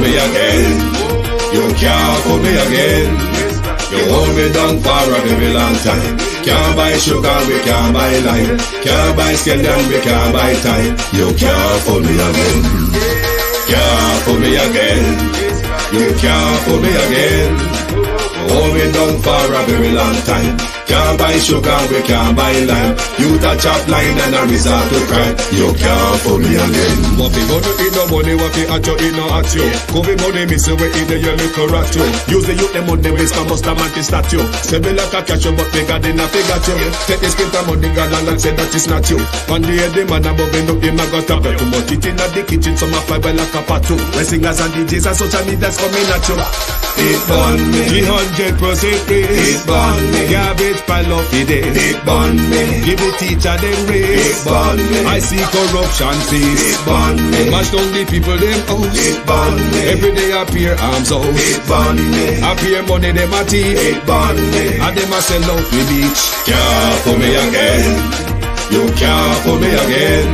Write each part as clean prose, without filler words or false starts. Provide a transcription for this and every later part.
fool me again. You can't fool me again. You hold me down for a very long time. Can't buy sugar, we can't buy lime. Can't buy scallion, we can't buy time. You can't fool me again. Can't fool me again. You can't fool me again. You hold me down for a very long time. Can't buy sugar, we can't buy lime. You touch up line and a resort to crime. You can't fool me again. What we gonna eat no money, what we at you, eat no at you. Covid money, miss away in the little rat you. Use the youth, the money, waste no must a man to statue. Say me like a catch you, but bigger than a figure you. Take the skin from money, girl, and say that is not you. One day the man above him, him a got a bet. But it in the kitchen, some a fly well like a patu. When singers and DJs and social media's coming at you. It burn me. 300% raise. It burn me. Garbage pile of the day. It burn me. Give the teacher them raise. It burn me. I see corruption face. It burn me. Mash down the people them house. It burn me. Every day appear arms out. It burn me. Appear money them a thief. It burn me. And them a sell out the beach. Can't fool me again. You can't fool me again.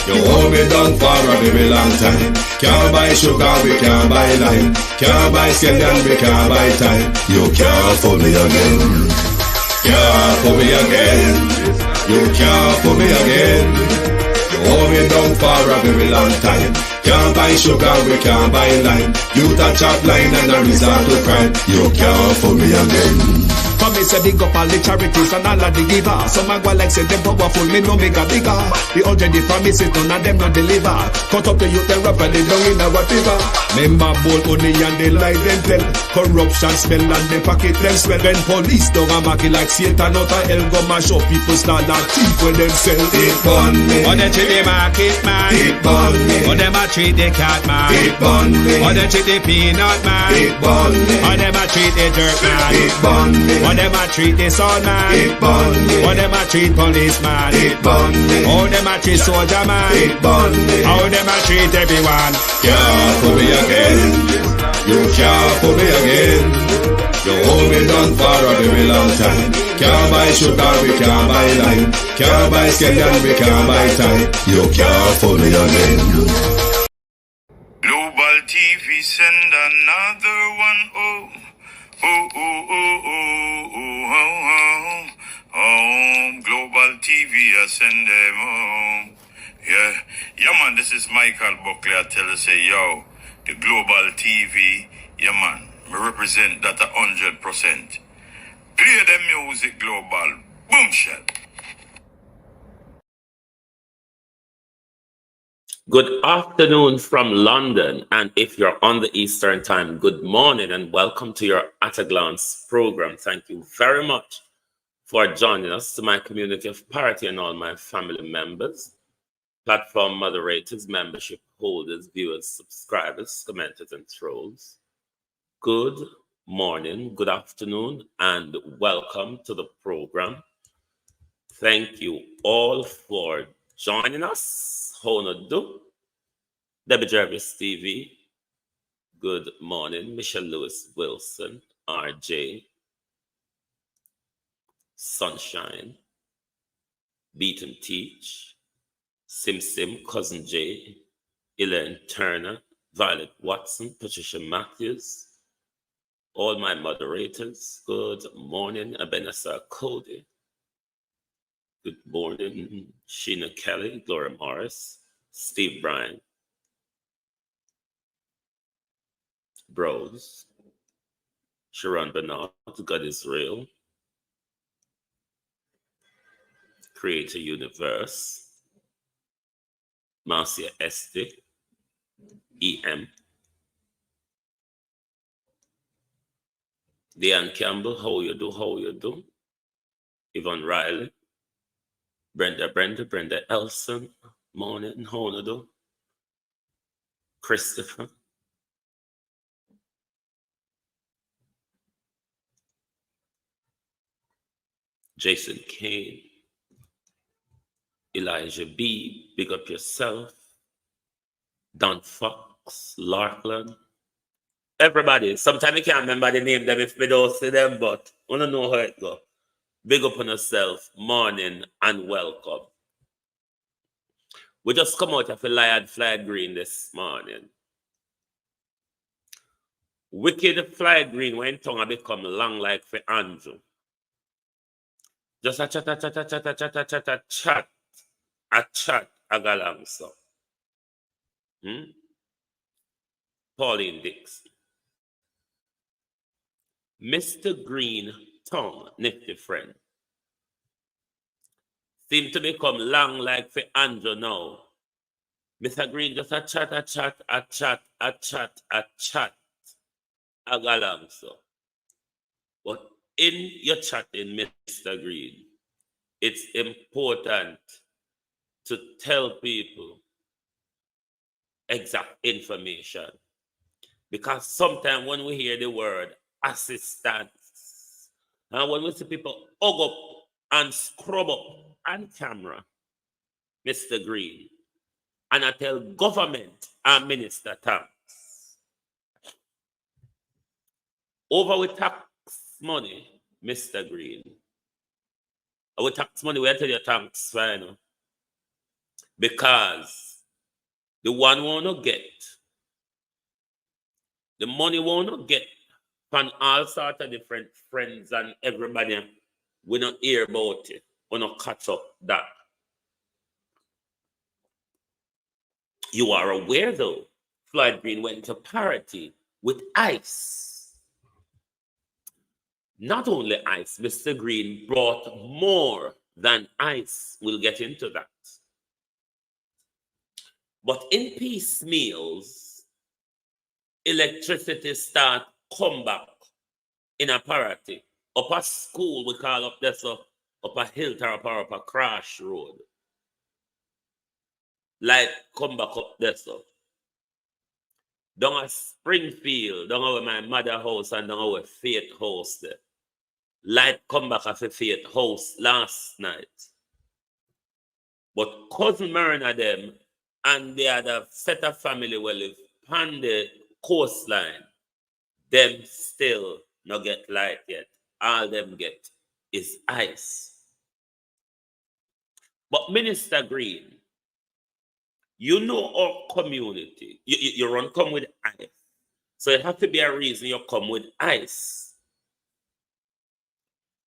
You hold me down for a very long time. Can't buy sugar, we can't buy lime. Can't buy scallion, we can't buy time. You can't fool me again. Can't fool me again. You can't fool me again. You hold me down for a very long time. Can't buy sugar, we can't buy lime. You touch up line and a resort to crime. You can't fool me again. For me say big up all the charities and all of the givers. Some a go like say them powerful, me no make a bigger. The already promises none of them no deliver. Cut up the youth and rap and they down in our river. Member bowl money and they lie them tell. Corruption smell and they pocket them swell. When police don't a market like Satan out of hell go mash up people start like thief when them sell. It burn me. Or they treat the market man. It burn me. Or them a treat the cat man. It burn me. Or they treat the peanut man. It burn me. Or them a treat the dirt man. It burn me. Or them a treat the son man. It burn me. Or them a treat policeman. It burn me. How them a treat soldier man. It burn me. How them a treat everyone. Can't fool me again. You can't fool me again. You hold me down for a very long time. Can't buy sugar, we can't buy lime. Can't buy scallion, we can't buy time. You can't fool me again. Global TV send another one. Oh, oh, oh, oh, oh, oh, oh, oh. Oh, Global TV, I send them home. Yeah, man, this is Michael Buckley. I tell you, say, yo, the Global TV, yeah, man, me represent that 100%. Play the music, Global. Boom shot. Good afternoon from London, and if you're on the Eastern Time, good morning and welcome to your At a Glance program. Thank you very much for joining us, to my community of parity and all my family members, platform moderators, membership holders, viewers, subscribers, commenters, and trolls. Good morning, good afternoon, and welcome to the program. Thank you all for joining us. How do? Debbie Jervis TV. Good morning. Michelle Lewis Wilson, RJ, Sunshine, Beat and Teach, Sim Sim, Cousin J, Elaine Turner, Violet Watson, Patricia Matthews, all my moderators. Good morning, Ebenezer Cody. Good morning, Sheena Kelly, Gloria Morris, Steve Bryan, Bros, Sharon Bernard, God is Real, Creator Universe, Marcia Esty, EM, Deanne Campbell, how you do? Yvonne Riley, Brenda Elson, morning, how you do? Christopher, Jason Kane, Elijah B, big up yourself, Don Fox, Larkland, everybody. Sometimes I can't remember the name them if we don't see them, but I want to know how it go. Big up on yourself, morning and welcome. We just come out of a Lion Flag Green this morning. Wicked Floyd Green when tongue become long like for Andrew. Just a chat, a chat, a chat, a chat, a chat, a chat, a chat, a galang so. Pauline Dix. Mr. Green tongue, nifty friend. Seem to become long like for Andrew now. Mr. Green just a chat, a chat, a chat, a chat, a chat, a galang so. But in your chatting, Mr. Green, it's important to tell people exact information. Because sometimes when we hear the word assistance, and when we see people hug up and scrub up on camera, Mr. Green, and I tell government and minister thanks. Over with tax money, Mr. Green. With tax money, we tell you thanks, fine. Because the one won't get, the money won't get from all sorts of different friends and everybody. We don't hear about it. We don't catch up that. You are aware, though, Floyd Green went to parity with ICE. Not only ICE, Mr. Green brought more than ICE. We'll get into that. But in piecemeals, electricity start come back in a parity. Up a school, we call up this up a hill or up a crash road. Light come back up this up. Down a Springfield, down where my mother house and down where Faith house there. Light come back at the Faith house last night. But cousin Marina them and the other set of family will live on the coastline, them still not get light yet. All them get is ICE. But Minister Green, you know our community. You run come with ICE. So it have to be a reason you come with ICE.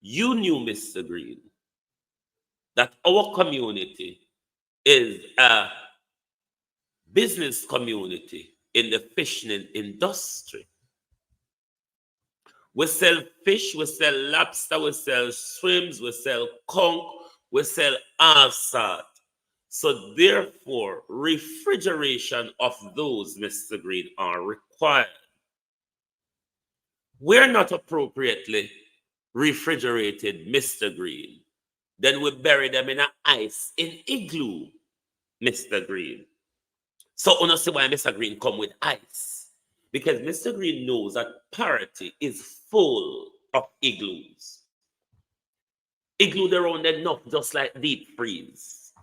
You knew, Mr. Green, that our community is a business community in the fishing industry. We sell fish, we sell lobster, we sell shrimps, we sell conch, we sell all sorts. So therefore, refrigeration of those, Mr. Green, are required. We're not appropriately refrigerated, Mr. Green. Then we bury them in ice, in igloo, Mr. Green. So you see why Mr. Green come with ice. Because Mr. Green knows that parity is full of igloos. Igloo they're on enough just like deep freeze.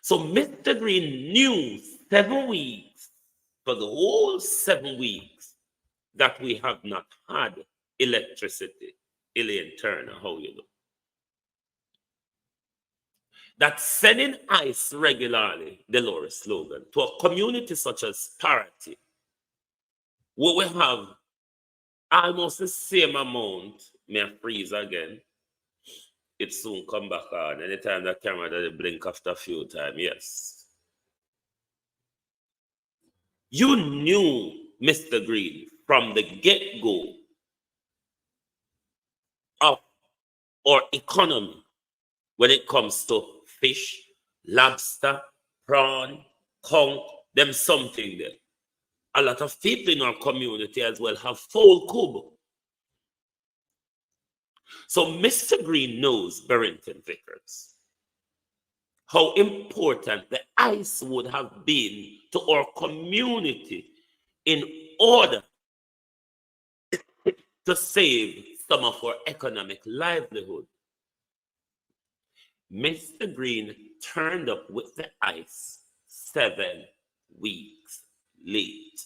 So Mr. Green knew 7 weeks, for the whole 7 weeks, that we have not had electricity. Elaine Turner, how you know? That sending ice regularly, the Dolores slogan, to a community such as Parity, where we have almost the same amount, may I freeze again, it soon come back on. Anytime that camera does blink after a few times, yes. You knew, Mr. Green, from the get-go of our economy when it comes to fish, lobster, prawn, conch, them something there. A lot of people in our community as well have full cub. So Mr. Green knows, Barrington Vickers, how important the ice would have been to our community in order to save some of our economic livelihood. Mr. Green turned up with the ice 7 weeks late.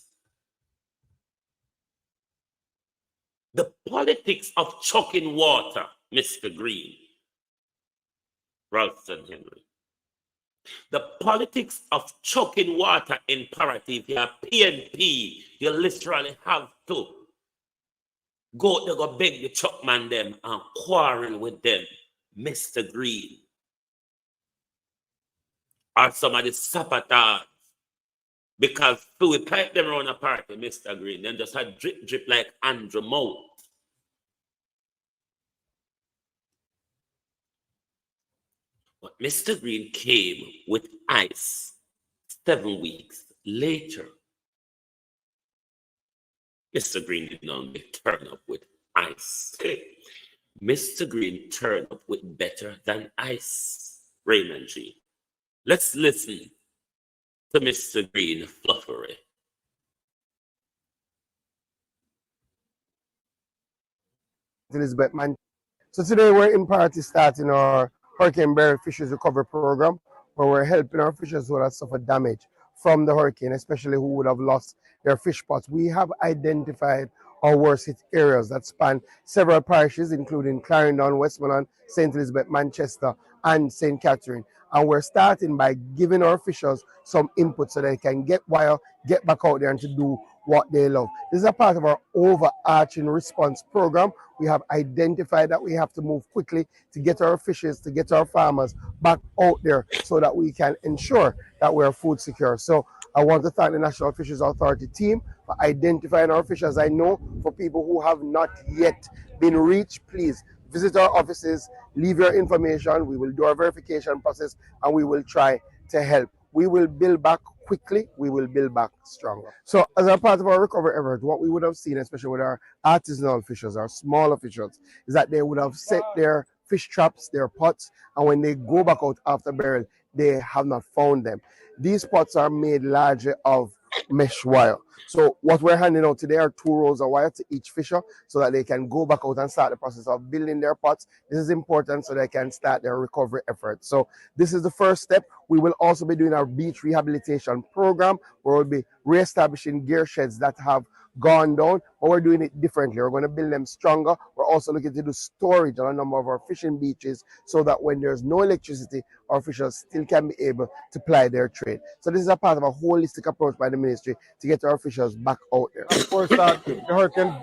The politics of chucking water, Mr. Green, Ralston Henry, The politics of choking water imperative, if you're PNP, you literally have to go beg the chuck man them and quarrel with them, Mr. Green. Or some of the sabotage. Because we pipe them around a party, Mr. Green, then just had drip like Andrew Mouth. But Mr. Green came with ice 7 weeks later. Mr. Green did not only turn up with ice. Mr. Green turned up with better than ice. Raymond G. Let's listen to Mr. Green fluffery. Elizabeth Man. So today we're in party starting our Hurricane Barrel Fisheries Recovery Program, where we're helping our fishers who have suffered damage from the hurricane, especially who would have lost their fish pots. We have identified our worst hit areas that span several parishes, including Clarendon, Westmoreland, St. Elizabeth, Manchester, and St. Catherine. And we're starting by giving our fishers some input so they can get wild, get back out there and to do what they love. This is a part of our overarching response program. We have identified that we have to move quickly to get our fishers, to get our farmers back out there so that we can ensure that we are food secure. So I want to thank the National Fisheries Authority team for identifying our fishers. I know for people who have not yet been reached, please visit our offices, leave your information. We will do our verification process and we will try to help. We will build back quickly, we will build back stronger. So as a part of our recovery effort, what we would have seen, especially with our artisanal fishers, our smaller fishers, is that they would have set their fish traps, their pots, and when they go back out after burial, they have not found them. These pots are made largely of mesh wire. So what we're handing out today are 2 rolls of wire to each fisher so that they can go back out and start the process of building their pots. This is important so they can start their recovery effort. So this is the first step. We will also be doing our beach rehabilitation program where we'll be reestablishing gear sheds that have gone down, but we're doing it differently. We're going to build them stronger. We're also looking to do storage on a number of our fishing beaches so that when there's no electricity, our fishers still can be able to ply their trade. So this is a part of a holistic approach by the ministry to get our fishers back out there. Of course, the hurricane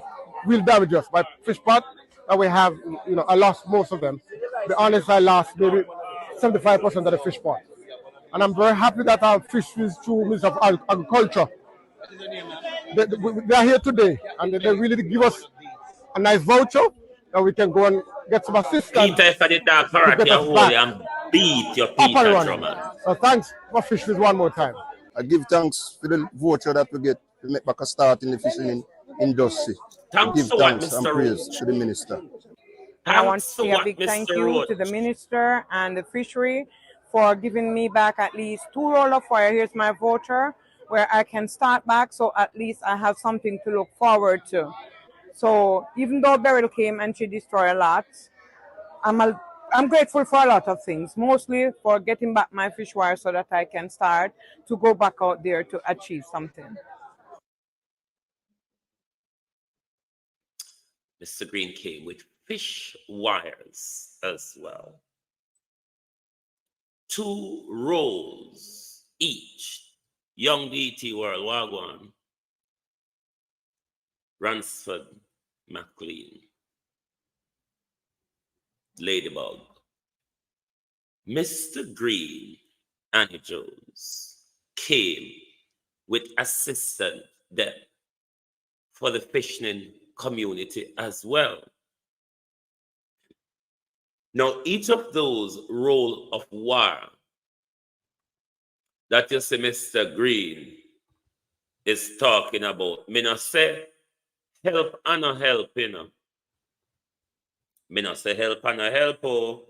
will damage us. My fish pot that we have, I lost most of them. To be honest, I lost maybe 75% of the fish pot. And I'm very happy that our fisheries through Ministry of Agriculture, they are here today and they really give us a nice voucher that we can go and get some assistance. Peter, for the dark party, and beat your Peter drummer. So thanks for fisheries one more time. I give thanks for the voucher that we get to make back a start in the fishing industry. Thanks give thanks and praise to the minister. And I want to say a big thank you to the minister and the fishery for giving me back at least 2 rolls of wire. Here's my voucher where I can start back, so at least I have something to look forward to. So even though Beryl came and she destroyed a lot, I'm grateful for a lot of things, mostly for getting back my fish wire so that I can start to go back out there to achieve something. Mr. Green came with fish wires as well. 2 rolls each. Young DT World Wagwan, Ransford McLean, Ladybug, Mr. Green, Annie Jones came with assistant depth for the fishing community as well. Now, each of those roll of wire that you see Mr. Green is talking about, me not say help and no help, you know. Me not say help and no help, oh.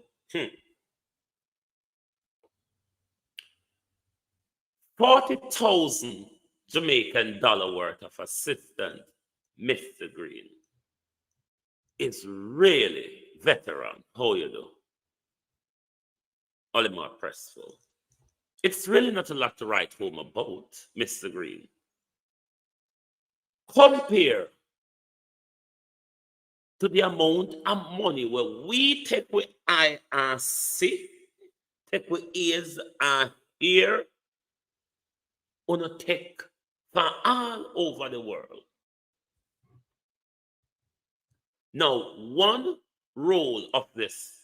40,000 Jamaican dollar worth of assistance, Mr. Green is really veteran. How you do? Only more pressful. It's really not a lot to write home about, Mr. Green. Compare to the amount of money where we take with IRC take with ears and hear, on take from all over the world. Now, one roll of this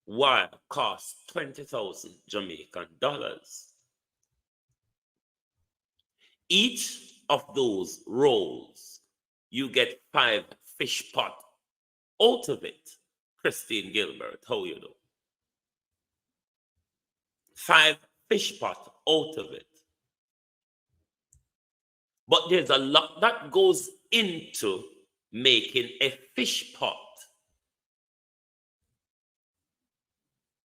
wire costs 20,000 Jamaican dollars. Each of those rolls, you get 5 fish pot out of it. Christine Gilbert, how you do? 5 fish pot out of it. But there's a lot that goes into making a fish pot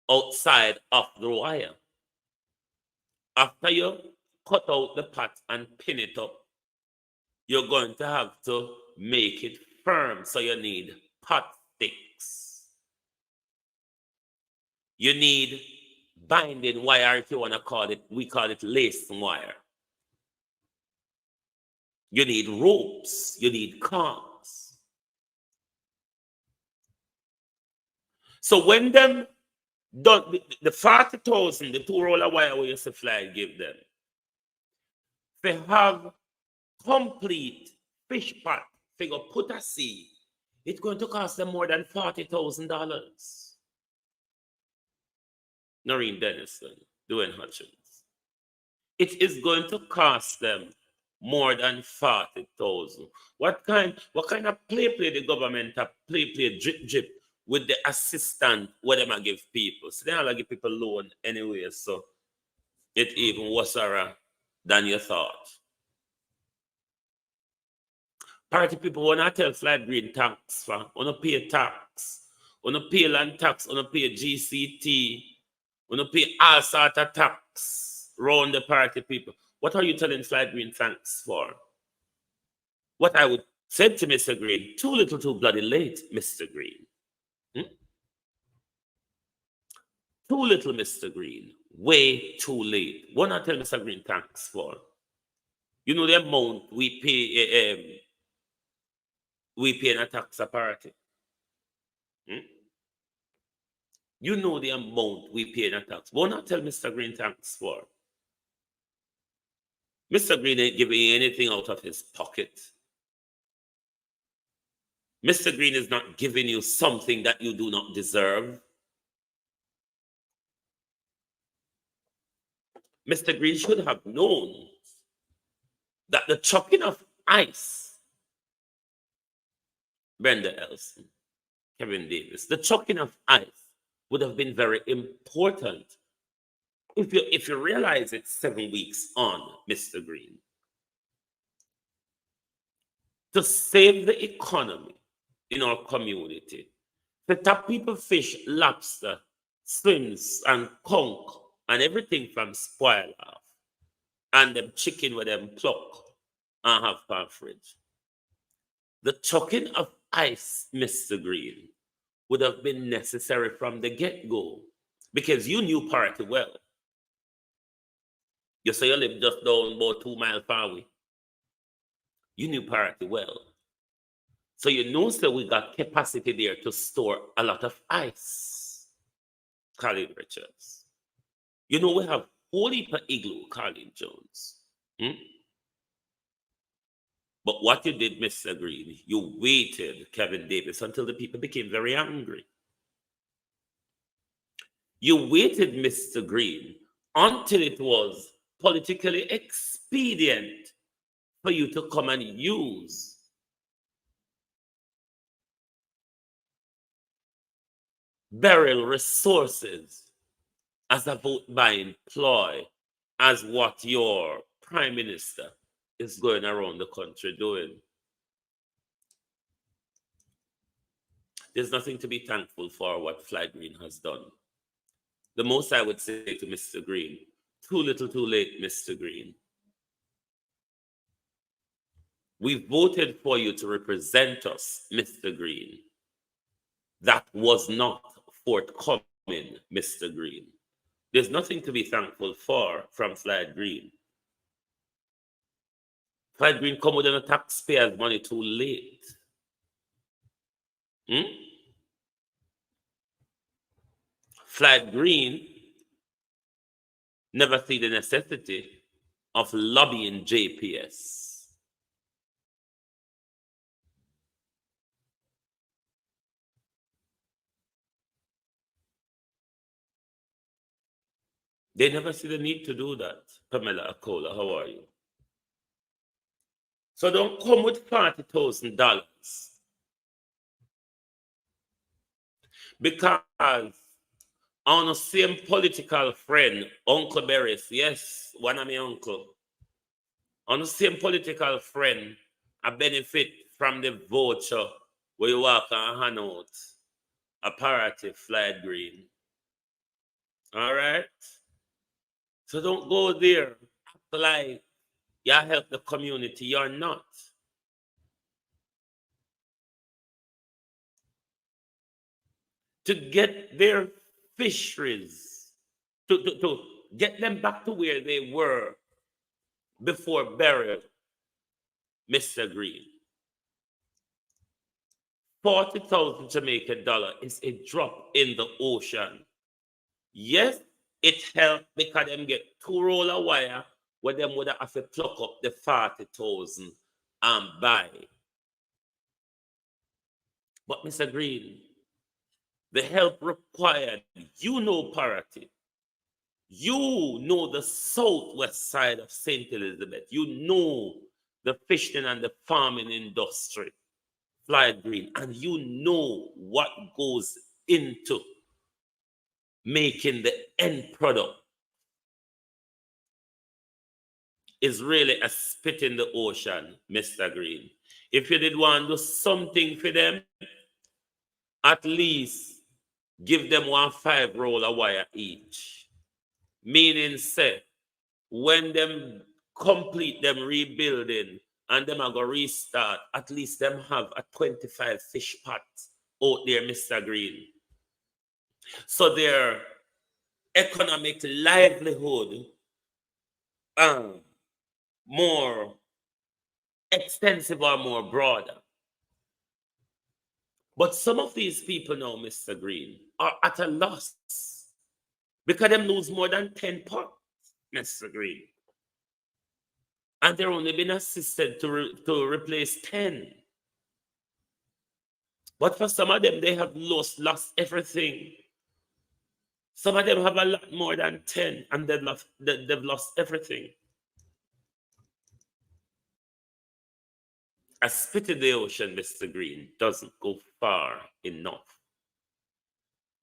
outside of the wire. After you cut out the pot and pin it up, you're going to have to make it firm. So you need pot sticks. You need binding wire, if you want to call it. We call it lace wire. You need ropes. You need cords. So when them done, the 40,000, the 2 roller wire we used to fly give them, they have complete fish pot, they go put a sea, it's going to cost them more than $40,000. Noreen Dennison, Dwayne Hutchins. It is going to cost them more than 40,000. What kind of play the government have play drip with the assistant what them give people? So they all give people loan anyway, so it even worse than you thought. Party people wanna tell Floyd Green tax for wanna pay tax, wanna pay land tax, wanna pay GCT, wanna pay all sort of tax round the party people. What are you telling Floyd Green thanks for? What I would say to Mr. Green, too little too bloody late, Mr. Green. Too little, Mr. Green. Way too late. What I tell Mr. Green thanks for? You know the amount we pay in a tax party. You know the amount we pay in a tax. What I tell Mr. Green thanks for? Mr. Green ain't giving you anything out of his pocket. Mr. Green is not giving you something that you do not deserve. Mr. Green should have known that the chucking of ice, Brenda Elson, Kevin Davis, the chucking of ice would have been very important if you realize it's 7 weeks on, Mr. Green. To save the economy in our community, to top people fish, lobster, shrimps, and conch, and everything from spoil off, and them chicken with them pluck and have for fridge. The chucking of ice, Mr. Green, would have been necessary from the get-go because you knew party well. You say you live just down about 2 miles far away. You knew party well. So you know that we got capacity there to store a lot of ice. Colin Richards. You know we have whole heap of igloo, Colin Jones. But what you did, Mr. Green, you waited, Kevin Davis, until the people became very angry. You waited, Mr. Green, until it was politically expedient for you to come and use burial resources as a vote buying ploy, as what your prime minister is going around the country doing. There's nothing to be thankful for what Floyd Green has done. The most I would say to Mr. Green, too little too late, Mr. Green. We voted for you to represent us, Mr. Green. That was not forthcoming, Mr. Green. There's nothing to be thankful for from Floyd Green. Floyd Green come with the taxpayers' money too late. Floyd Green never see the necessity of lobbying JPS. They never see the need to do that. Pamela Akola, how are you? So don't come with $40,000 because on the same political friend, Uncle Berries, yes, one of my uncle, on the same political friend, I benefit from the voucher where you walk and hand out a parity Floyd green. All right? So don't go there like you help the community. You're not. To get their fisheries, to get them back to where they were before burial, Mr. Green. 40,000 Jamaican dollar is a drop in the ocean. Yes, it helped because them get 2 roll of wire where them would have to pluck up the 40,000 and buy. But Mr. Green, the help required, you know parity. You know the southwest side of St. Elizabeth. You know the fishing and the farming industry, Floyd Green, and you know what goes into making the end product is really a spit in the ocean, Mr. Green. If you did want to do something for them, at least give them 1 5 roll of wire each. Meaning, say, when them complete them rebuilding and them are going to restart, at least them have a 25 fish pot out there, Mr. Green. So their economic livelihood more extensive or more broader. But some of these people now, Mr. Green, are at a loss because them lose more than 10 pots, Mr. Green. And they're only been assisted to replace 10. But for some of them, they have lost everything. Some of them have a lot more than 10 and they've lost everything. A spit in the ocean, Mr. Green, doesn't go far enough.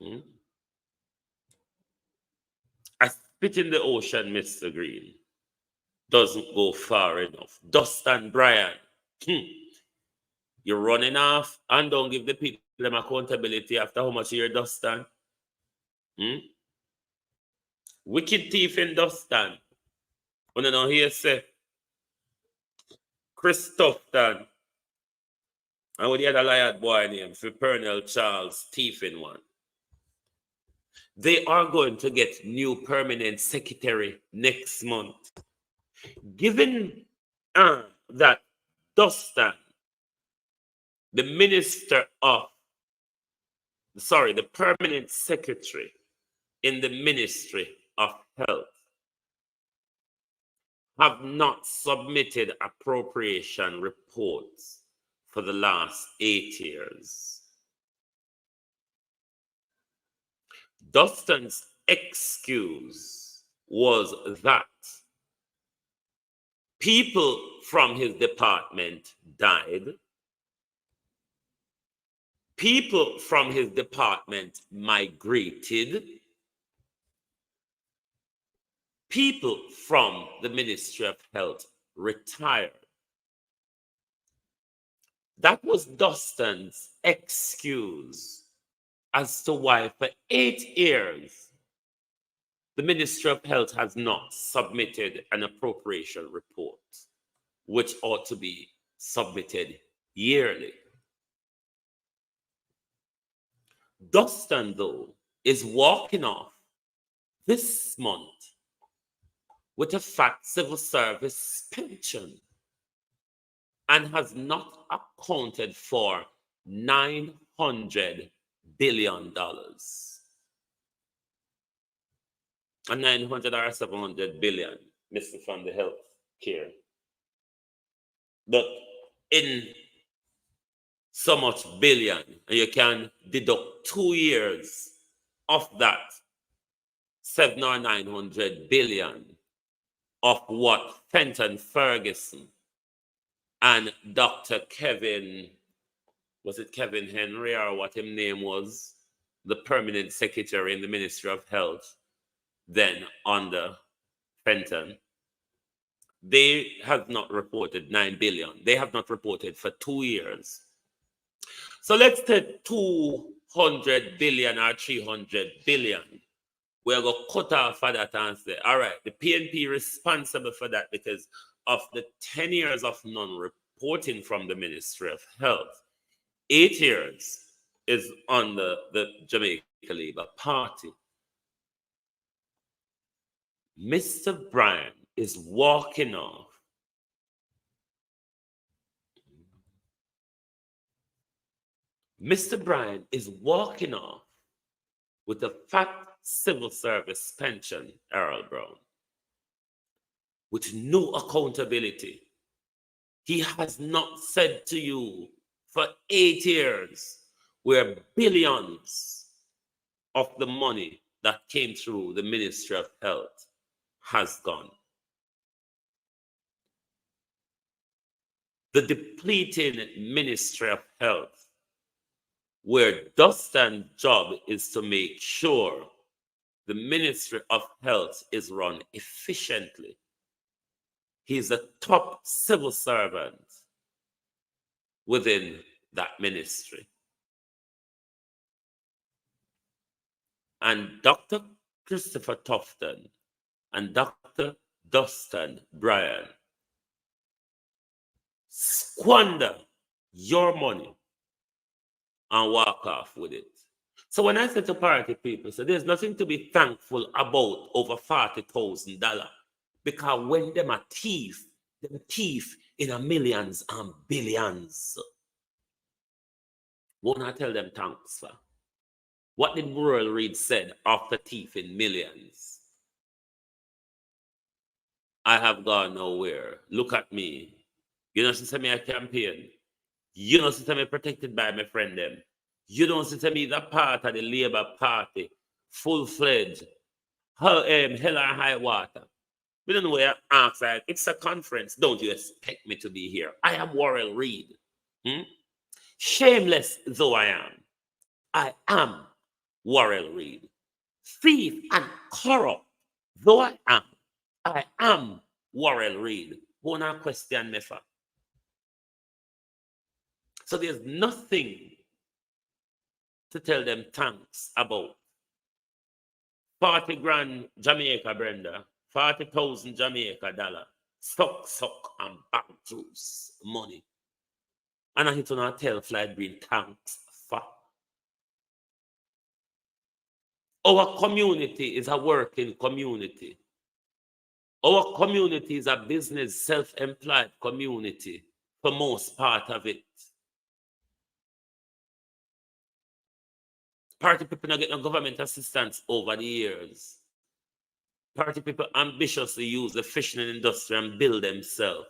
A spit in the ocean, Mr. Green, doesn't go far enough. Dust and Brian, you're running off and don't give the people them accountability after how much you're dusting. Wicked thief in Dustin. When you know here say Christopherton. And with the other liar boy named for Pernell Charles, thief in one. They are going to get new permanent secretary next month. Given that Dustin, the permanent secretary in the Ministry of Health, have not submitted appropriation reports for the last 8 years. Dustin's excuse was that people from his department died. People from his department migrated. People from the Ministry of Health retired. That was Dustin's excuse as to why for 8 years the Ministry of Health has not submitted an appropriation report, which ought to be submitted yearly. Dustin, though, is walking off this month with a fat civil service pension and has not accounted for $900 billion. and 900 or 700 billion missing from the health care. But in so much billion, and you can deduct 2 years of that 7 or 900 billion of what Fenton Ferguson and Dr. Kevin, was it Kevin Henry or what his name was, the permanent secretary in the Ministry of Health, then under Fenton, they have not reported 9 billion. They have not reported for 2 years. So let's take 200 billion or 300 billion. We're going to cut off for that and say, all right, the PNP responsible for that because of the 10 years of non-reporting from the Ministry of Health. 8 years is under the Jamaica Labour Party. Mr. Bryan is walking off. Mr. Bryan is walking off with a fat civil service pension, Earl Brown, with no accountability. He has not said to you for 8 years where billions of the money that came through the Ministry of Health has gone. The depleting Ministry of Health, where Dustin's job is to make sure the Ministry of Health is run efficiently. He's a top civil servant within that ministry. And Dr. Christopher Tufton and Dr. Dustin Bryan squander your money and walk off with it. So when I say to party people, so there's nothing to be thankful about over $40,000 because when them are thief in a millions and billions. Won't I tell them thanks for? What did Rural Reid said after thief in millions? I have gone nowhere. Look at me. You don't see me a campaign. You don't see me protected by my friend them. You don't see me the part of the Labour Party, full-fledged, hell and high water. We don't know where I ask that. It's a conference. Don't you expect me to be here? I am Warrell Reid. Shameless though I am Warrell Reid. Thief and corrupt though I am Warrell Reid. Who not question me for? So there's nothing to tell them thanks about. 40 grand Jamaica, Brenda. 40,000 Jamaica dollar. Suck and back juice money. And I hit on a tell Floyd Green thanks for. Our community is a working community. Our community is a business, self-employed community for most part of it. Party people not get no government assistance over the years. Party people ambitiously use the fishing industry and build themselves.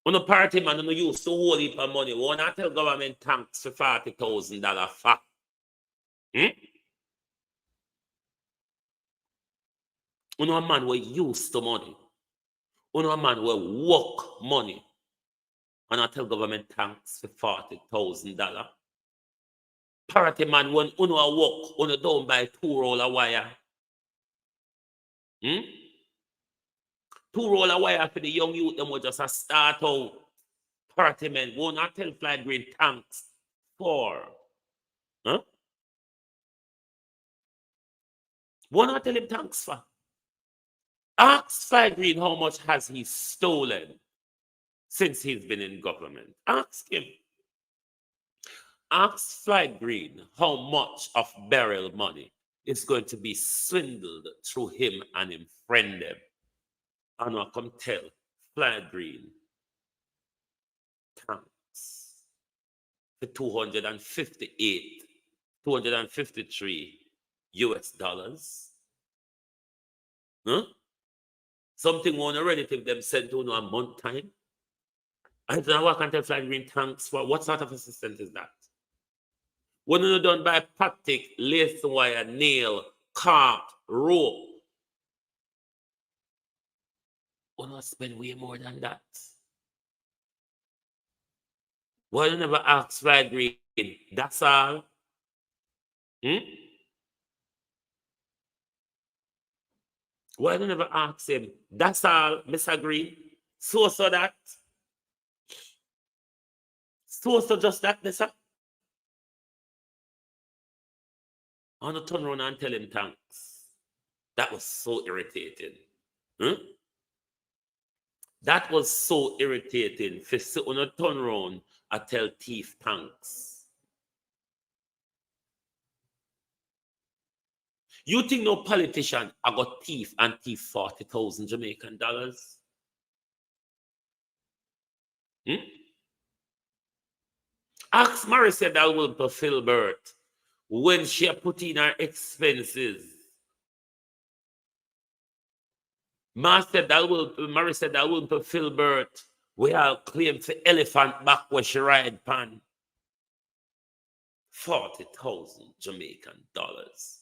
When a party man don't use to hold heap of money, we want to tell government thanks for $40,000 fat. You know a man will use to money. You know a man will work money. And I tell government thanks for $40,000. Party man, when you work, you don't buy 2 roll of wire. 2 roll of wire for the young youth, them will just start out. Party men, will not tell Floyd Green thanks for. Will not tell him thanks for. Ask Floyd Green how much has he stolen since he's been in government. Ask him. Ask Floyd Green how much of burial money is going to be swindled through him and him friend them. And I come tell Floyd Green thanks for 253 US dollars. Huh? Something one relative them sent to a month time. I don't know what can tell Floyd Green thanks for. What sort of assistance is that? When you're done by patic, lace wire, nail, cart, rope, we're not spend way more than that. Why you never ask Floyd Green? That's all. Why you never ask him? That's all, Mr. Green. So that. So just that, Mr. I want to turn around and tell him thanks. That was so irritating. That was so irritating. For sit on a turn around and tell thief thanks. You think no politician I got thief and thief 40,000 Jamaican dollars? Ask Mary said that will fulfill birth when she put in her expenses. Mary said that will fulfill birth. We all claim for elephant back where she ride pan. 40,000 Jamaican dollars.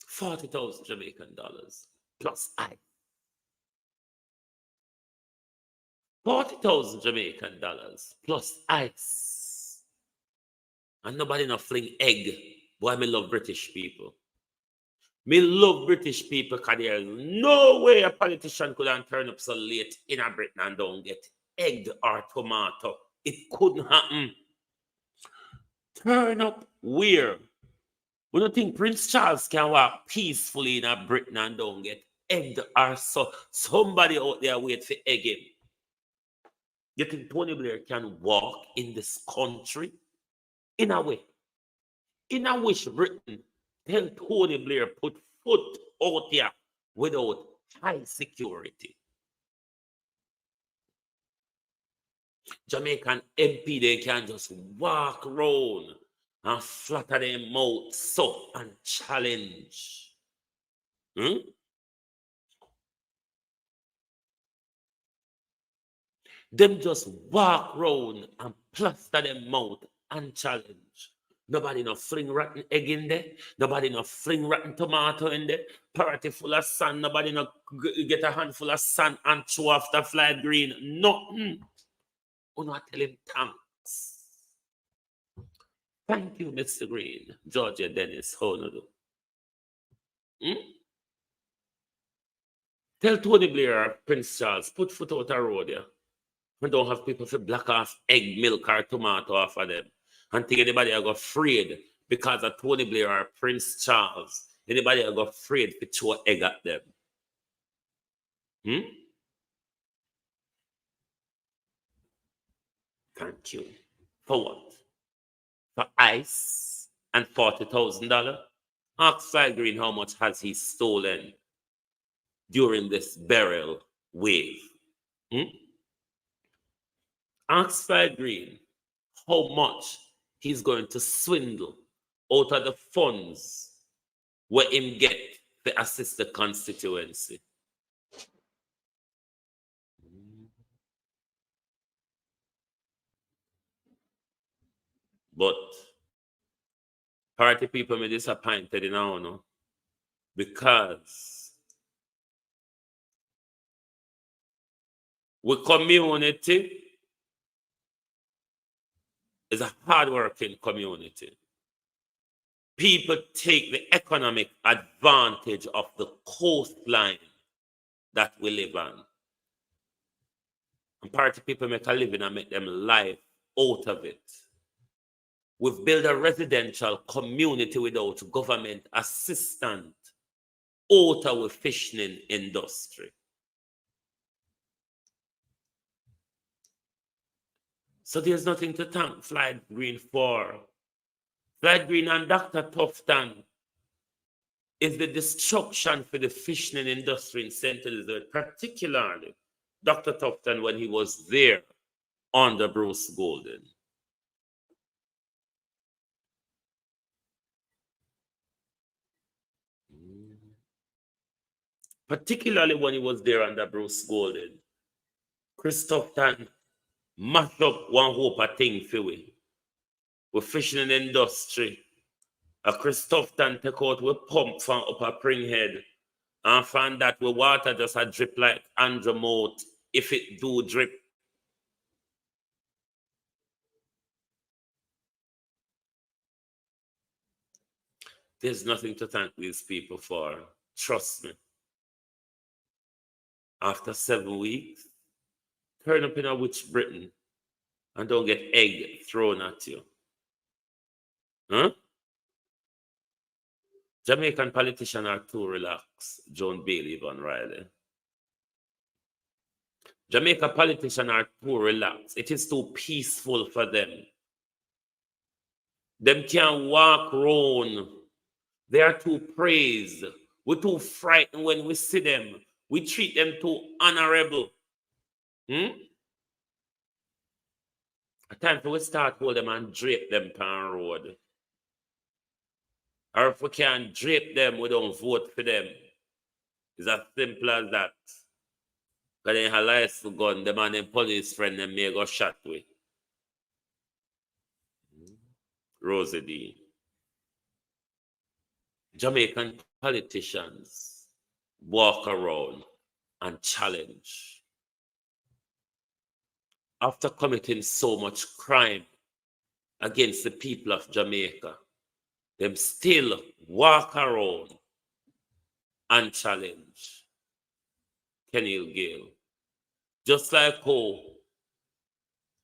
40,000 Jamaican dollars plus I. 40,000 Jamaican dollars plus ice. And nobody not fling egg. Boy, me love British people. Me love British people because there's no way a politician could turn up so late in a Britain and don't get egg or tomato. It couldn't happen. Turn up where? We don't think Prince Charles can walk peacefully in a Britain and don't get egged or so. Somebody out there wait for egg him. You think Tony Blair can walk in this country? In a way. In a wish Britain tell Tony Blair put foot out here without high security. Jamaican MP, they can just walk around and flatter their mouth so and challenge. Them just walk around and plaster their mouth and challenge. Nobody no fling rotten egg in there. Nobody no fling rotten tomato in there. Party full of sand. Nobody no get a handful of sand and chew after Floyd Green. Nothing. You not tell him thanks. Thank you, Mr. Green. Georgia Dennis, how do you do? Tell Tony Blair, Prince Charles, put foot out a road here. And don't have people to block off egg, milk, or tomato off of them. And think anybody I got afraid because of Tony Blair or Prince Charles. Anybody I got afraid to throw egg at them. Thank you. For what? For ice and $40,000? Ask Floyd Green how much has he stolen during this burial wave. Ask Floyd Green how much he's going to swindle out of the funds where him get to assist the constituency. But party people may disappointed in our no, because we community is a hard-working community. People take the economic advantage of the coastline that we live on. And party people make a living and make them life out of it. We've built a residential community without government assistance out of the fishing industry. So there's nothing to thank Floyd Green for. Floyd Green and Dr. Tufton is the destruction for the fishing industry in St. Elizabeth, particularly Dr. Tufton when he was there under Bruce Golden. Particularly when he was there under Bruce Golden. Christopherton mashed up one hope of thing for we. We're fishing in the industry. A Christopherton take out we pump from upper Pringhead and find that we water just a drip like Andrew Moat if it do drip. There's nothing to thank these people for. Trust me. After 7 weeks, turn up in a witch Britain and don't get egg thrown at you. Huh? Jamaican politicians are too relaxed, John Bailey, Van Riley. Jamaican politicians are too relaxed. It is too peaceful for them. Them can't walk round. They are too praised. We're too frightened when we see them. We treat them too honorable. A time for we start hold them and drape them on the road. Or if we can't drape them, we don't vote for them. It's as simple as that. But they have license gun, them and them police friend, them may go shot with. Rosie D. Jamaican politicians walk around and challenge. After committing so much crime against the people of Jamaica, them still walk around and challenge Kenny Gale. Just like how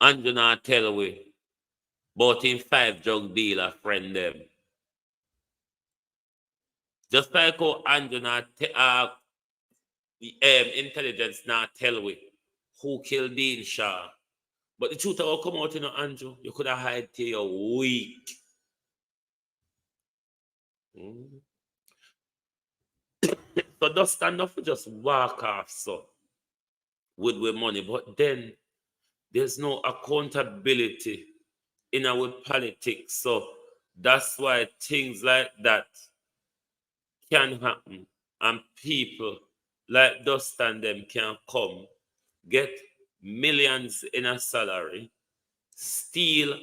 Andrew tell we about him 5 drug dealer friend them. Just like how Andrew intelligence now tell we who killed Dean Shaw. But the truth will come out, Andrew. You could have hide till you're weak. So don't stand up for just walk off so with money. But then there's no accountability in our politics. So that's why things like that can happen. And people like Dust and them can come, get millions in a salary, steal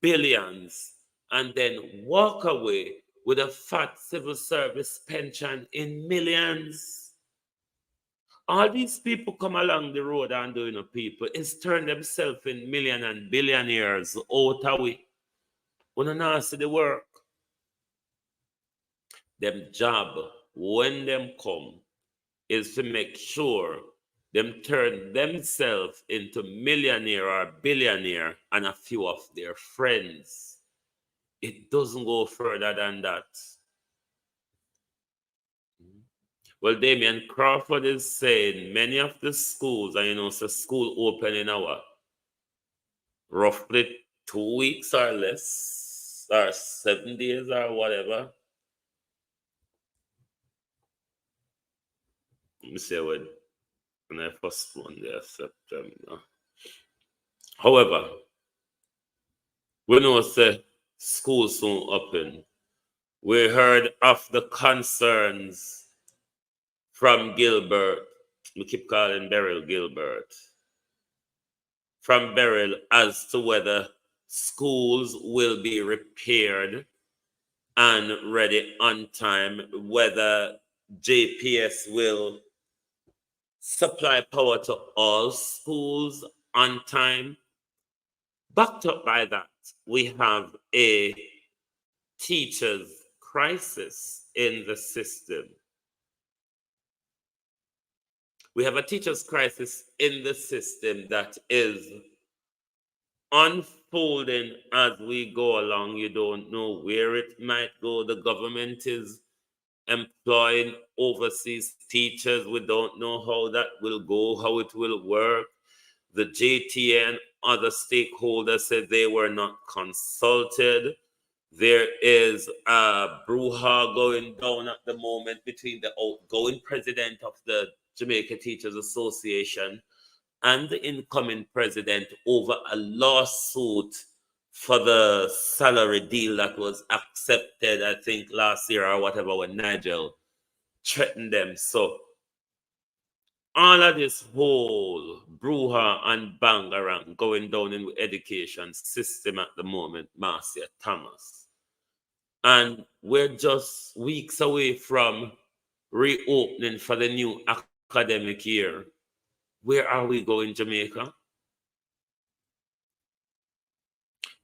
billions, and then walk away with a fat civil service pension in millions. All these people come along the road and doing people is turn themselves in million and billionaires out of way. When not see the work, them job when them come is to make sure them turn themselves into millionaire or billionaire and a few of their friends. It doesn't go further than that. Well, Damien Crawford is saying many of the schools, and so school open in our roughly 2 weeks or less, or 7 days or whatever. Let me say when I first one there, September. However, we know say school soon open. We heard of the concerns from Gilbert. We keep calling Beryl Gilbert. From Beryl as to whether schools will be repaired and ready on time, whether JPS will supply power to all schools on time. Backed up by that, we have a teachers' crisis in the system. We have a teachers' crisis in the system that is unfolding as we go along. You don't know where it might go. The government is employing overseas teachers. We don't know how that will go, how it will work. The JTA and other stakeholders said they were not consulted. There is a brouhaha going down at the moment between the outgoing president of the Jamaica Teachers Association and the incoming president over a lawsuit for the salary deal that was accepted, I think, last year or whatever, when Nigel threatened them. So all of this whole brouhaha and bangarang going down in the education system at the moment, Marcia Thomas. And we're just weeks away from reopening for the new academic year. Where are we going, Jamaica?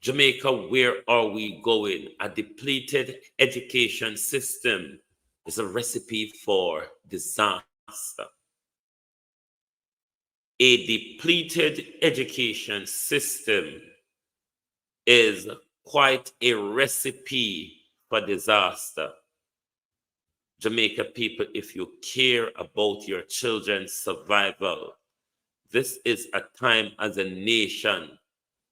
Jamaica, where are we going? A depleted education system is a recipe for disaster. A depleted education system is quite a recipe for disaster. Jamaica people, if you care about your children's survival, this is a time as a nation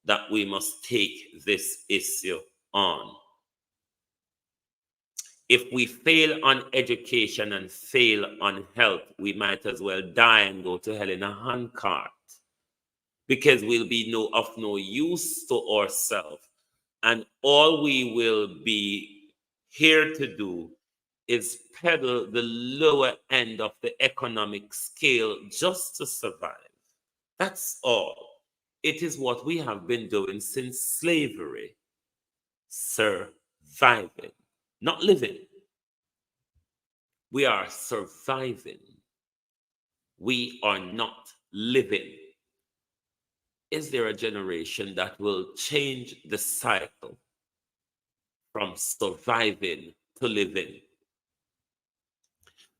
that we must take this issue on. If we fail on education and fail on health, we might as well die and go to hell in a handcart, because we'll be of no use to ourselves. And all we will be here to do is peddle the lower end of the economic scale just to survive. That's all. It is what we have been doing since slavery. Surviving, not living. We are surviving. We are not living. Is there a generation that will change the cycle from surviving to living?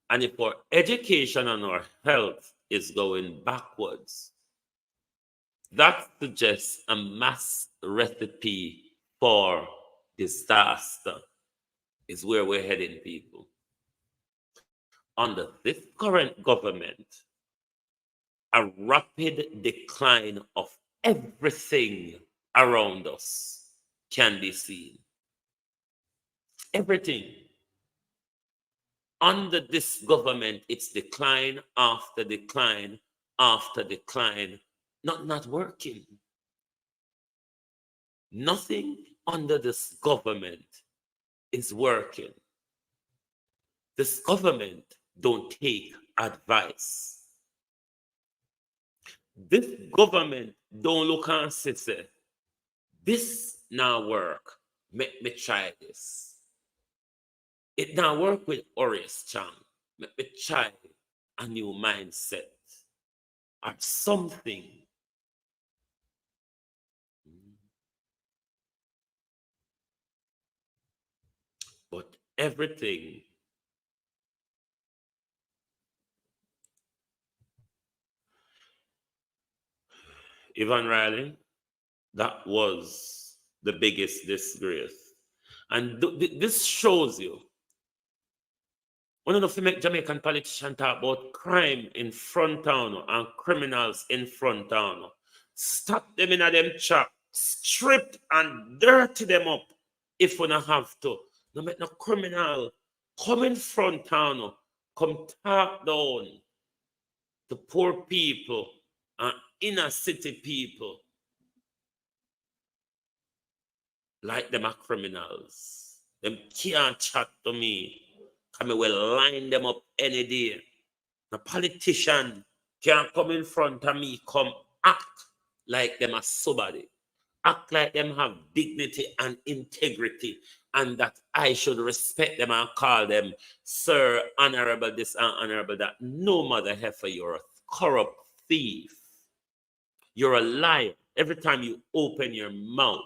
And if our education and our health is going backwards, that suggests a mass recipe for disaster is where we're heading, people. Under this current government, a rapid decline of everything around us can be seen. Everything. Under this government, it's decline after decline after decline, not working. Nothing under this government is working. This government don't take advice. This government don't look and say, this now work, make me try this. It now work with Horace Chang, make me try a new mindset or something. But everything Ivan Riley, that was the biggest disgrace. And this shows you, one of the Jamaican politicians talk about crime in front town and criminals in front town. Stop them in a them trap, strip and dirty them up if we don't have to. No make no criminal come in front town, come talk down to poor people and inner city people like them are criminals. Them can't chat to me. I will line them up any day. The politician can't come in front of me, come act like them are somebody. Act like them have dignity and integrity, and that I should respect them and call them sir, honorable this and honorable that. No mother heifer, you're a corrupt thief. You're a liar. Every time you open your mouth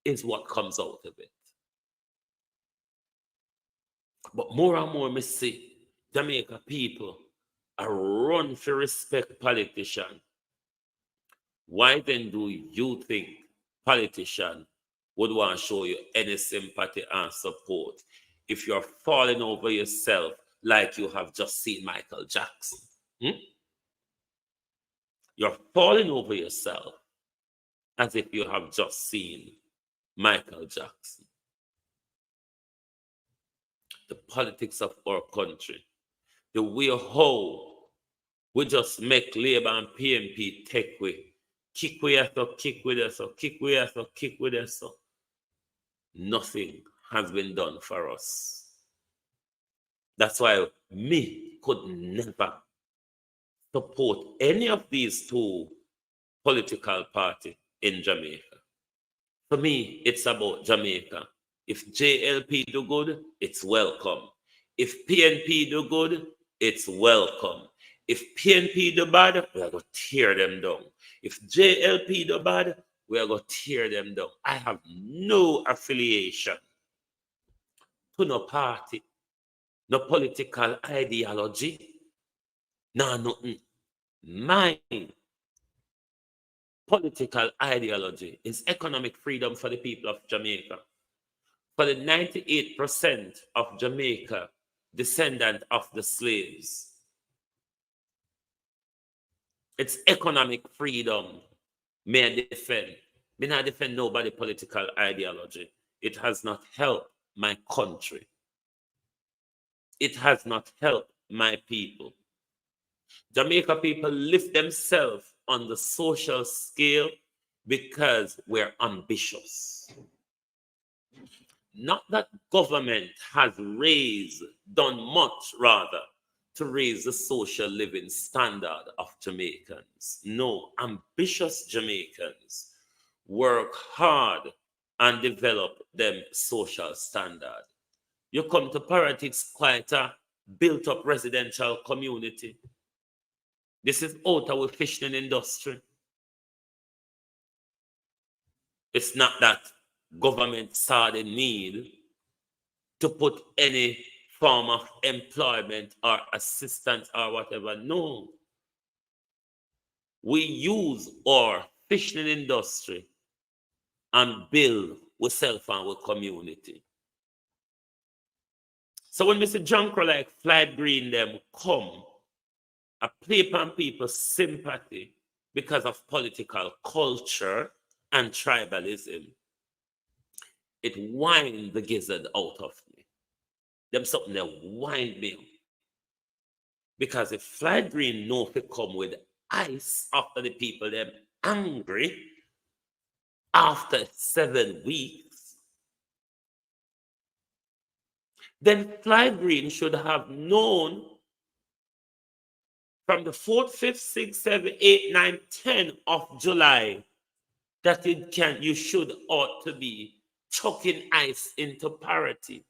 is what comes out of it. But more and more, me see Jamaica people are run for respect politician. Why then do you think politician would want to show you any sympathy and support if you're falling over yourself like you have just seen Michael Jackson? You're falling over yourself as if you have just seen Michael Jackson. The politics of our country, the way how We just make Labour and PNP take way. Kick way so kick with us, so kick way so kick with us. So nothing has been done for us. That's why me could never support any of these two political parties in Jamaica. For me, it's about Jamaica. If JLP do good, it's welcome. If PNP do good, it's welcome. If PNP do bad, we are going to tear them down. If JLP do bad, we are going to tear them down. I have no affiliation to no party, no political ideology, no nothing. My political ideology is economic freedom for the people of Jamaica. For the 98% of Jamaica, descendant of the slaves. It's economic freedom may I defend. May not defend nobody political ideology. It has not helped my country. It has not helped my people. Jamaica people lift themselves on the social scale because we're ambitious. Not that government has done much rather, to raise the social living standard of Jamaicans. No, ambitious Jamaicans work hard and develop them social standard. You come to Parrot, it's quite a built-up residential community. This is out of our fishing industry. It's not that government saw the need to put any form of employment or assistance or whatever. No. We use our fishing industry and build ourselves and our community. So when Mr. Junker like Floyd Green them come, I play upon people's sympathy because of political culture and tribalism. It winds the gizzard out of me. Them something that wind me up. Because if Floyd Green know to come with ice after the people them angry after 7 weeks, then Floyd Green should have known from the 4th, 5th, 6th, 7th, 8th, 9th, 10th of July that you should ought to be chucking ice into parity.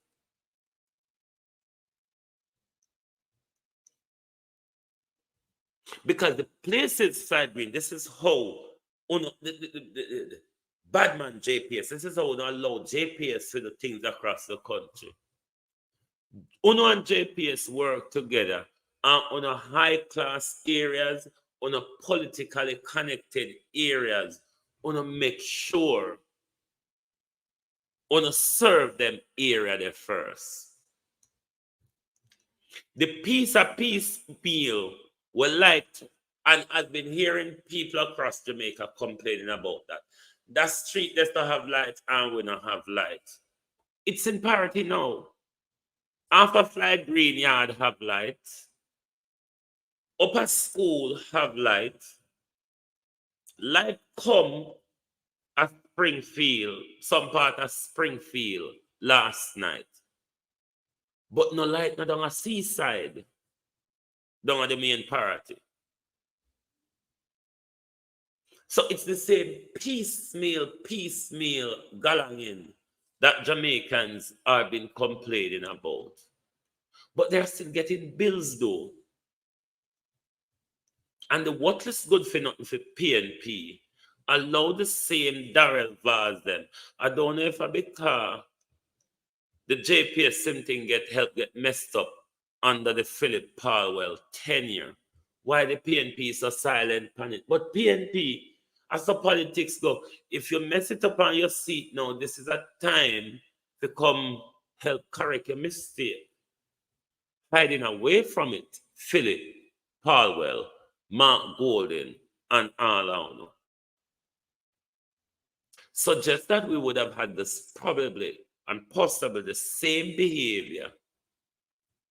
Because the places Floyd Green, this is how the Badman JPS, this is how we don't allow JPS to do things across the country. UNO and JPS work together on a high-class areas, on a politically connected areas, on a make sure, on a serve them area there first. The piece of peace meal were liked, and I've been hearing people across Jamaica complaining about that. That street does not have light and we don't have light. It's in parity now. After Floyd Green Yard have light, Upper School have light, light come at Springfield, some part of Springfield last night. But no light not on a seaside, down at the main parity. So it's the same piecemeal galanging that Jamaicans have been complaining about. But they're still getting bills though. And the worthless good for nothing for PNP allow the same Darrell Vaz them. I don't know if I because the JPS same thing get messed up under the Philip Palwell tenure. Why the PNP is so silent on it. But PNP, as the politics go, if you mess it up on your seat now, this is a time to come help correct your mistake. Hiding away from it, Philip Palwell, Mark Golden, and Arlano. Suggest that we would have had this probably and possibly the same behavior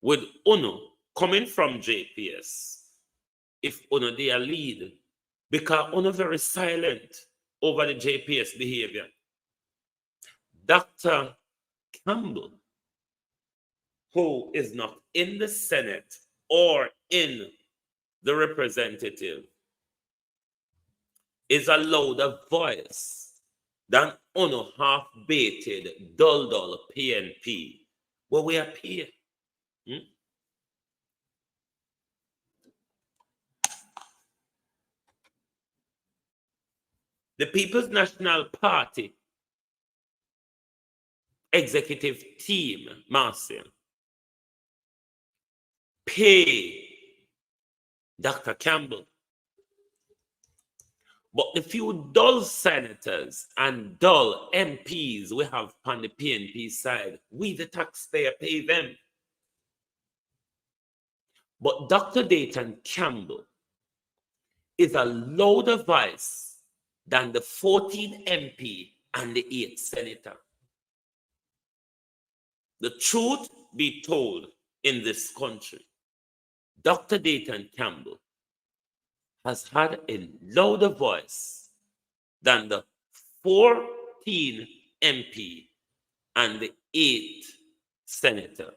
with UNO coming from JPS if uno they lead, because uno very silent over the JPS behavior. Dr. Campbell, who is not in the Senate or in the representative, is a louder voice than uno half-baited, dull PNP, where we appear. The People's National Party executive team, Marcia, pay Dr. Campbell. But the few dull senators and dull MPs we have on the PNP side, we the taxpayer pay them. But Dr. Dayton Campbell is a louder voice than the 14 MP and the 8 senator. The truth be told in this country, Dr. Dayton Campbell has had a louder voice than the 14 MP and the 8 senator.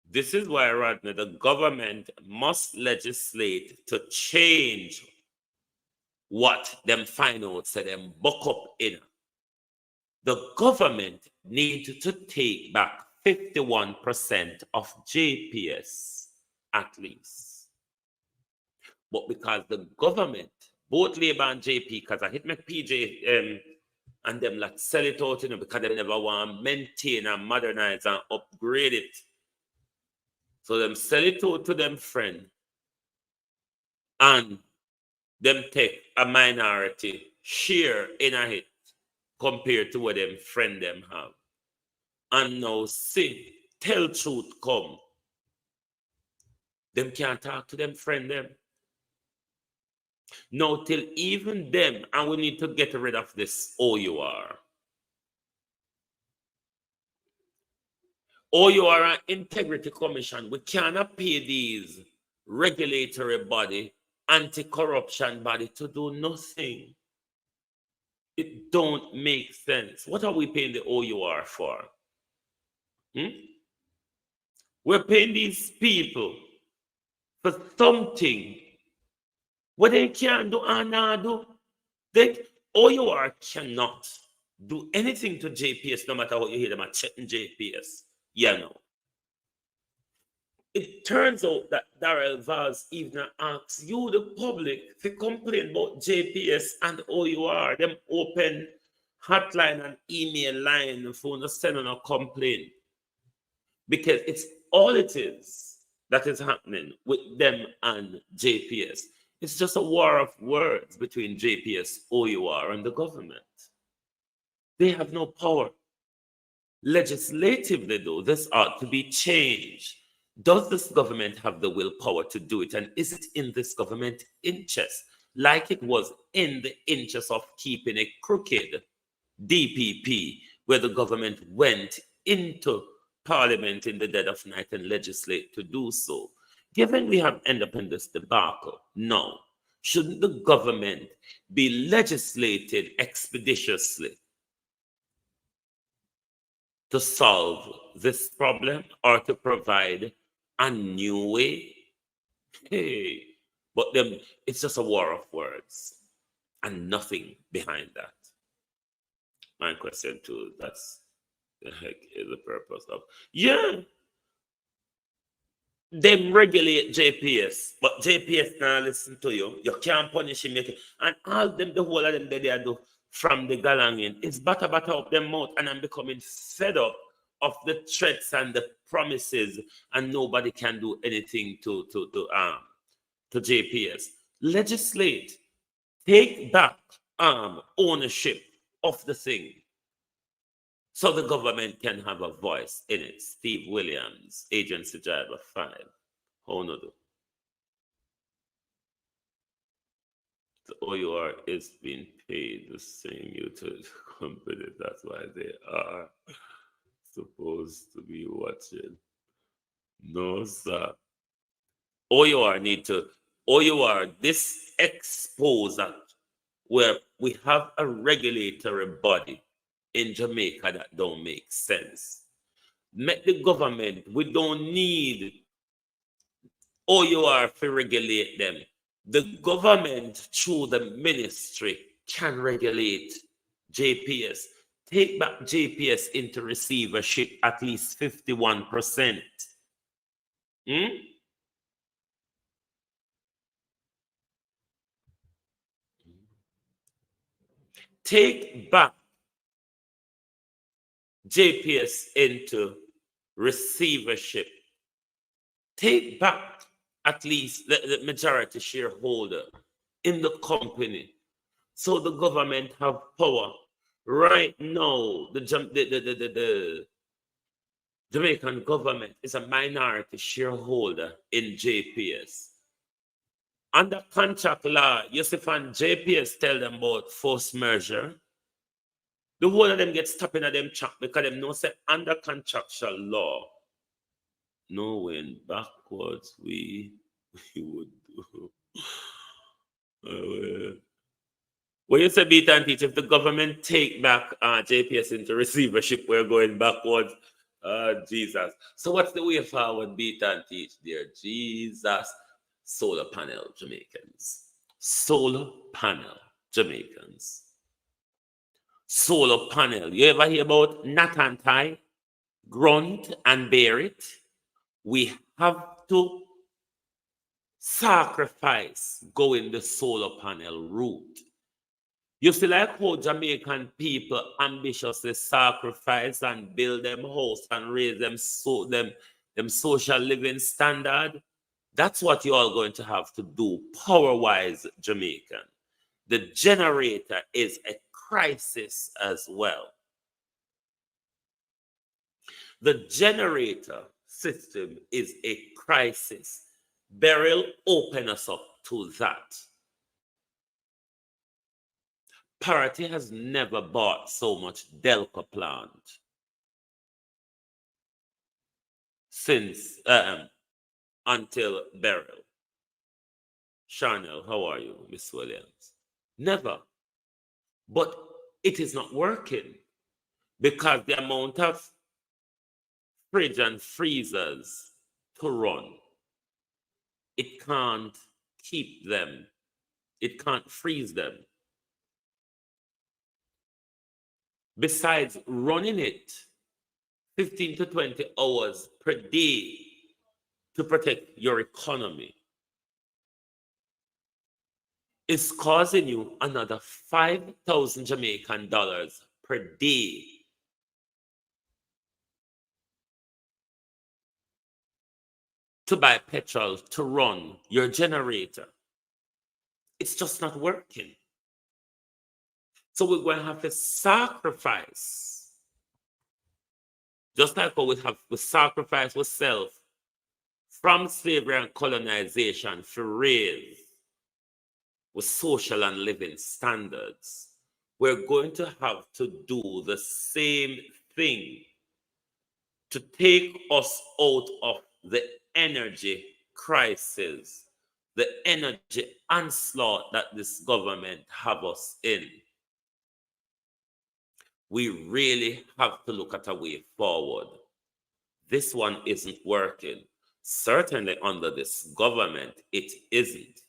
This is why, Rodney, the government must legislate to change what them find out, so them buck up in. The government needs to take back 51% of JPS at least. But because the government, both Labour and JP, because I hit my PJ and them like sell it out, because they never want to maintain and modernize and upgrade it. So them sell it out to them friend and them take a minority share in it compared to what them friend them have. And now see, tell truth come. Them can't talk to them friend them. No, till even them, and we need to get rid of this OUR. OUR and Integrity Commission, we cannot pay these regulatory body, anti-corruption body to do nothing. It don't make sense. What are we paying the OUR for? We're paying these people for something what they can't do and not do. OUR cannot do anything to JPS, no matter what you hear them at checking JPS. Yeah, no. It turns out that Darrell Vaz even asks you, the public, to complain about JPS and OUR. Them open hotline and email line for to send on a complaint. Because it's all it is that is happening with them and JPS. It's just a war of words between JPS, OUR, and the government. They have no power. Legislatively, though, this ought to be changed. Does this government have the willpower to do it? And is it in this government interest, like it was in the interest of keeping a crooked DPP, where the government went into Parliament in the dead of night and legislate to do so? Given we have ended up in this debacle, no. Shouldn't the government be legislated expeditiously to solve this problem or to provide a new way? Hey, but then it's just a war of words and nothing behind that. My question too, that's the heck is the purpose of, yeah, them regulate JPS, but JPS now listen to you. You can't punish him. And all them, the whole of them that they do from the galangin is batter up them mouth, and I'm becoming fed up of the threats and the promises, and nobody can do anything to JPS. Legislate, take back ownership of the thing, so the government can have a voice in it. Steve Williams, Agency Driver 5. How no do? The OUR is being paid the same utility company. That's why they are supposed to be watching. No, sir. OUR need to, OUR, this exposure where we have a regulatory body in Jamaica that don't make sense. Make the government, we don't need OUR to regulate them. The government, through the ministry, can regulate JPS. Take back JPS into receivership at least 51%. Take back JPS into receivership. Take back at least the majority shareholder in the company, so the government have power. Right now, the Jamaican government is a minority shareholder in JPS. Under contract law, Yusuf and JPS tell them about forced merger. The whole of them get stopped in them chat because them know say under contractual law, knowing backwards we would do. When you say beat and teach, if the government take back JPS into receivership, we're going backwards. Jesus. So what's the way forward, beat and teach there? Jesus. Solar panel Jamaicans. Solar panel Jamaicans. Solar panel. You ever hear about Nat and Ty? Grunt and bear it? We have to sacrifice going the solar panel route. You see, like how Jamaican people ambitiously sacrifice and build them house and raise them social living standard. That's what you are going to have to do, power-wise, Jamaican. The generator is a crisis as well. The generator system is a crisis. Beryl, open us up to that. Parity has never bought so much Delco plant since until Beryl. Chanel, how are you, Miss Williams? Never. But it is not working because the amount of fridge and freezers to run, it can't keep them. It can't freeze them. Besides running it 15 to 20 hours per day to protect your economy, is causing you another 5,000 Jamaican dollars per day to buy petrol to run your generator. It's just not working. So we're going to have to sacrifice, just like how we sacrifice ourselves from slavery and colonization for raise with social and living standards. We're going to have to do the same thing to take us out of the energy crisis, the energy onslaught that this government have us in. We really have to look at a way forward. This one isn't working. Certainly under this government, it isn't.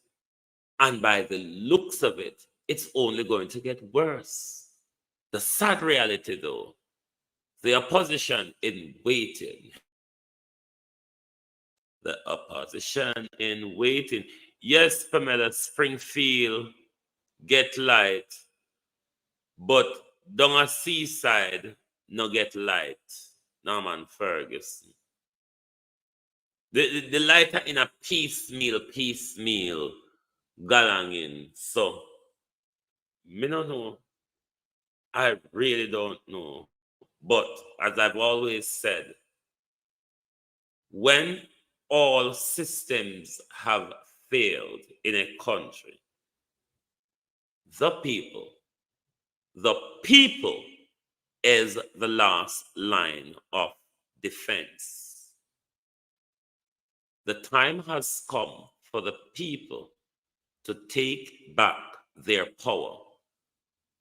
And by the looks of it, it's only going to get worse. The sad reality, though, the opposition in waiting. The opposition in waiting. Yes, Pamela, Springfield get light, but down a seaside, no get light. Norman Ferguson. The light are in a piecemeal galanging. So, me don't know. I really don't know. But as I've always said, when all systems have failed in a country, the people is the last line of defense. The time has come for the people to take back their power.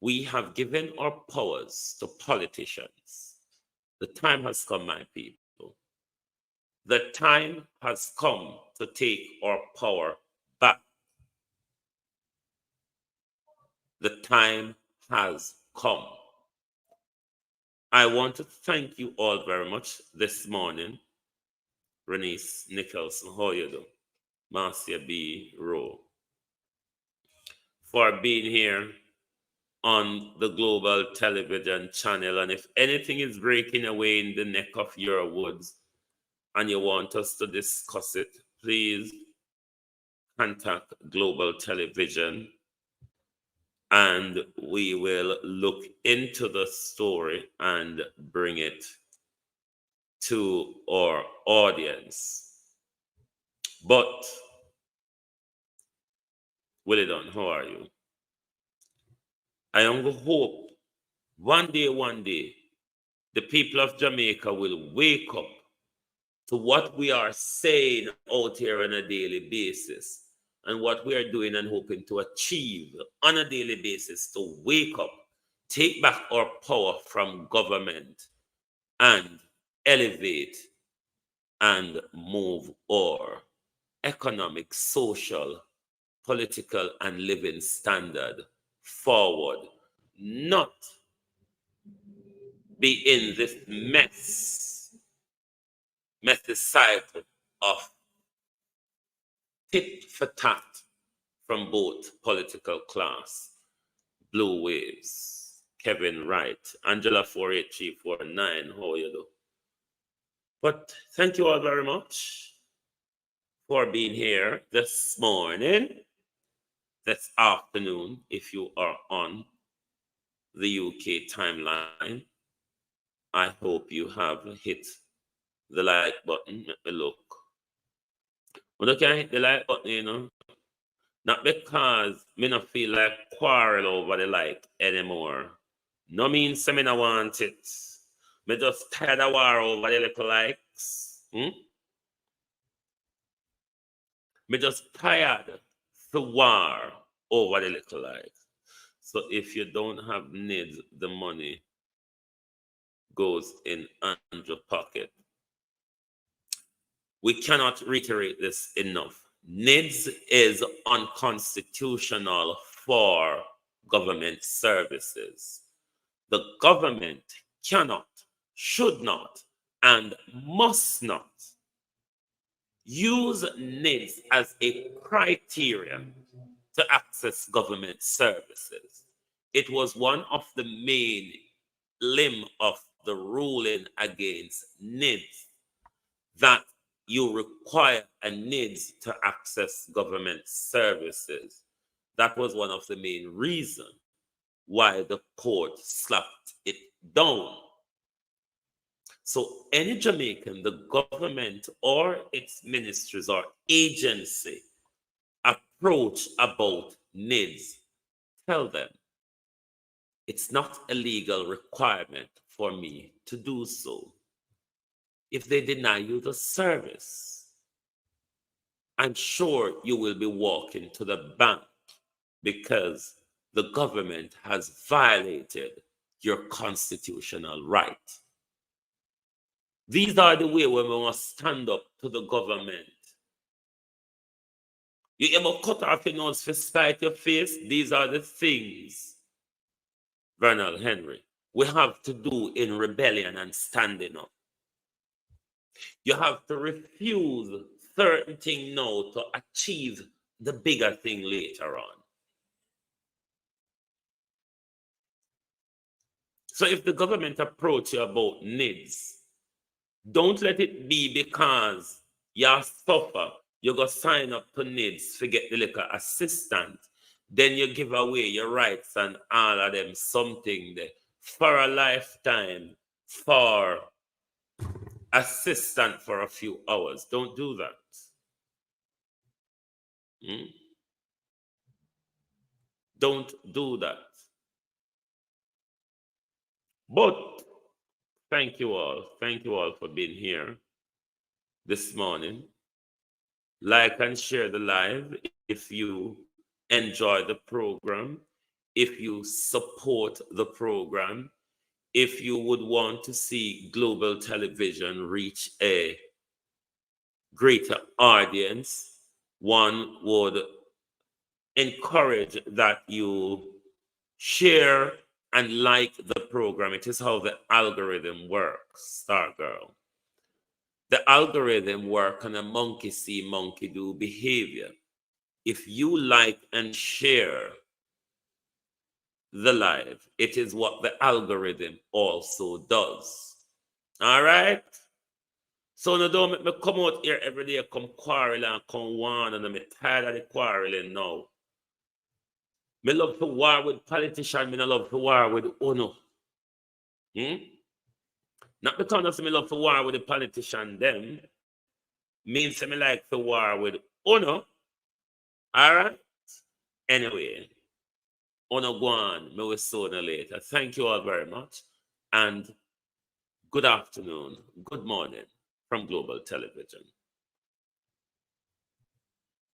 We have given our powers to politicians. The time has come, my people. The time has come to take our power back. The time has come. I want to thank you all very much this morning. Renice Nicholson, how you do? Marcia B. Rowe, for being here on the global television channel. And if anything is breaking away in the neck of your woods and you want us to discuss it, please contact Global Television and we will look into the story and bring it to our audience. But Willie Dunn, how are you? I only hope one day, the people of Jamaica will wake up to what we are saying out here on a daily basis and what we are doing and hoping to achieve on a daily basis to wake up, take back our power from government and elevate and move our economic, social, political, and living standard forward, not be in this messy cycle of tit for tat from both political class. Blue Waves, Kevin Wright, Angela 48349, how are you do? But thank you all very much for being here this morning, this afternoon, if you are on the UK timeline. I hope you have hit the like button. Let me look. When you can hit the like button, you know, not because me not feel like quarrel over the like anymore. No means me not want it. Me just tired of war over the little likes. Me just tired to war over the little likes. So if you don't have needs, the money goes in Andrew's pocket. We cannot reiterate this enough. NIDS is unconstitutional for government services. The government cannot, should not, and must not use NIDS as a criterion to access government services. It was one of the main limb of the ruling against NIDS that you require a NIDS to access government services. That was one of the main reasons why the court slapped it down. So any Jamaican, the government or its ministries or agency approach about NIDS, tell them it's not a legal requirement for me to do so. If they deny you the service, I'm sure you will be walking to the bank because the government has violated your constitutional right. These are the way when we must stand up to the government. You ever cut off your nose for spite your face? These are the things, Vernal Henry, we have to do in rebellion and standing up. You have to refuse certain things now to achieve the bigger thing later on. So if the government approach you about NIDS, don't let it be because you suffer, you go sign up to NIDS, forget the little assistant, then you give away your rights and all of them something there for a lifetime for assistant for a few hours. Don't do that. Don't do that. But thank you all. Thank you all for being here this morning. Like and share the live if you enjoy the program, if you support the program, if you would want to see global television reach a greater audience. One would encourage that you share and like the program. It is how the algorithm works, Star Girl. The algorithm works on a monkey see, monkey do behavior. If you like and share the live, it is what the algorithm also does. All right? So no, don't make me come out here every day, come quarrel and come one, and I'm tired of the quarreling now. Me love to war with politicians, me no love to war with UNO. Not because me love to war with the politician them, means me like to war with UNO. Alright? Anyway, UNO go on, me will sooner later. Thank you all very much, and good afternoon, good morning from Global Television.